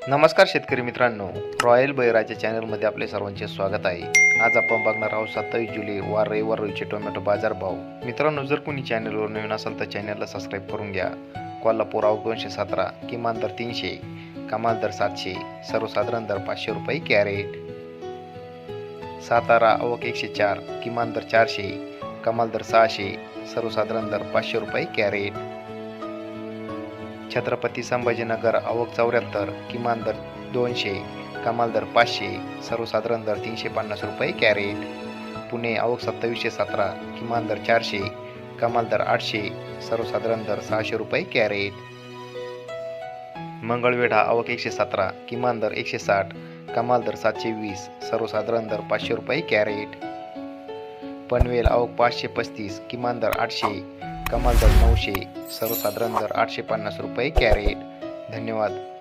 नमस्कार शेतकरी मित्रांनो, रॉयल बळीराजा चॅनलमध्ये आपले सर्वांचे स्वागत आहे। आज आपण बघणार आहोत 27 जुलै वार रविवार रोजीचे टोमॅटो बाजार भाव। मित्रांनो, जर कोणी चॅनलवर नवीन असाल तर चॅनलला सबस्क्राईब करून घ्या। कोल्हापूर आवक 217, किमान दर 300, कमाल दर 700, सर्वसाधारण दर 500 रुपये कॅरेट। सातारा आवक 104, किमान दर 400, कमाल दर 600, सर्वसाधारण दर 500 रुपये कॅरेट। छत्रपती संभाजीनगर आवक 74, किमान दर 200, कमाल दर 500, सर्वसाधारण दर 350 रुपये कॅरेट। पुणे आवक 2717, किमान दर 400, कमाल दर 800, सर्वसाधारण दर 600 रुपये कॅरेट। मंगळवेढा आवक 117, किमान दर 160, कमाल दर 720, सर्वसाधारण दर 500 रुपये कॅरेट। पनवेल आवक 535, किमान दर 800, कमाल दर 900, सर्वसाधारण दर 850 रुपये कॅरेट। धन्यवाद।